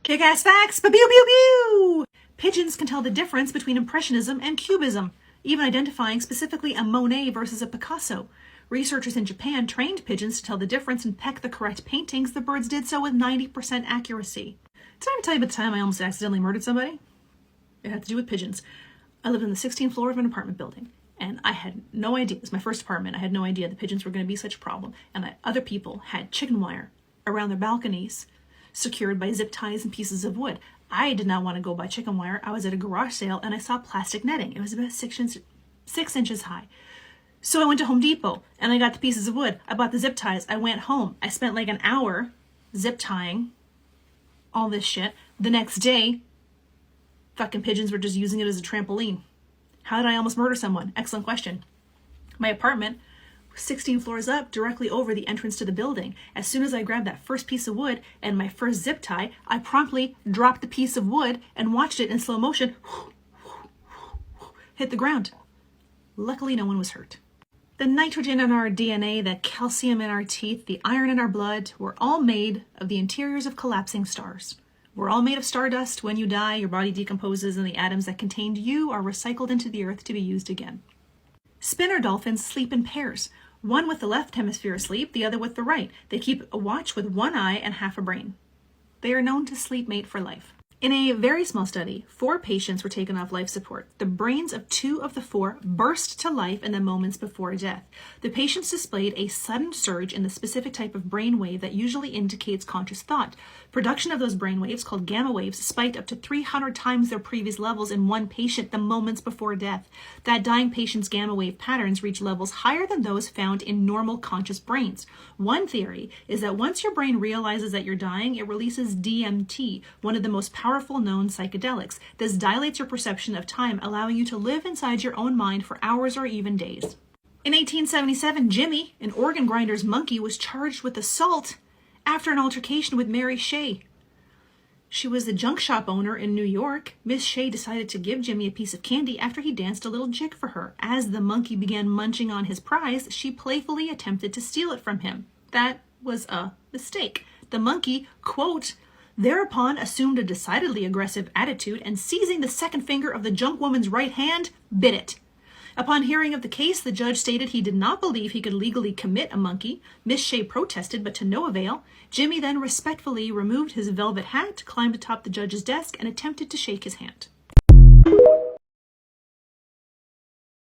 Kick-ass facts, pew pew pew! Pigeons can tell the difference between Impressionism and Cubism, even identifying specifically a Monet versus a Picasso. Researchers in Japan trained pigeons to tell the difference and peck the correct paintings. The birds did so with 90% accuracy. Did I ever tell you about the time I almost accidentally murdered somebody? It had to do with pigeons. I lived on the 16th floor of an apartment building, and I had no idea. It was my first apartment. I had no idea the pigeons were going to be such a problem, and that other people had chicken wire around their balconies, secured by zip ties and pieces of wood. I did not want to go buy chicken wire. I was at a garage sale and I saw plastic netting. It was about 6 inches high. So I went to Home Depot and I got the pieces of wood. I bought the zip ties. I went home. I spent like an hour zip tying all this shit. The next day, fucking pigeons were just using it as a trampoline. How did I almost murder someone? Excellent question. My apartment, 16 floors up, directly over the entrance to the building. As soon as I grabbed that first piece of wood and my first zip tie, I promptly dropped the piece of wood and watched it in slow motion hit the ground. Luckily, no one was hurt. The nitrogen in our DNA, the calcium in our teeth, the iron in our blood, we're all made of the interiors of collapsing stars. We're all made of stardust. When you die, your body decomposes and the atoms that contained you are recycled into the earth to be used again. Spinner dolphins sleep in pairs. One with the left hemisphere asleep, the other with the right. They keep a watch with one eye and half a brain. They are known to sleep mate for life. In a very small study, 4 patients were taken off life support. The brains of 2 of the 4 burst to life in the moments before death. The patients displayed a sudden surge in the specific type of brain wave that usually indicates conscious thought. Production of those brain waves, called gamma waves, spiked up to 300 times their previous levels in one patient the moments before death. That dying patient's gamma wave patterns reach levels higher than those found in normal conscious brains. One theory is that once your brain realizes that you're dying, it releases DMT, one of the most powerful known psychedelics. This dilates your perception of time, allowing you to live inside your own mind for hours or even days. In 1877, Jimmy, an organ grinder's monkey, was charged with assault after an altercation with Mary Shea. She was the junk shop owner in New York. Miss Shea decided to give Jimmy a piece of candy after he danced a little jig for her. As the monkey began munching on his prize, she playfully attempted to steal it from him. That was a mistake. The monkey, quote, thereupon assumed a decidedly aggressive attitude and seizing the second finger of the junk woman's right hand, bit it. Upon hearing of the case, the judge stated he did not believe he could legally commit a monkey. Miss Shea protested, but to no avail. Jimmy then respectfully removed his velvet hat, climbed atop the judge's desk, and attempted to shake his hand.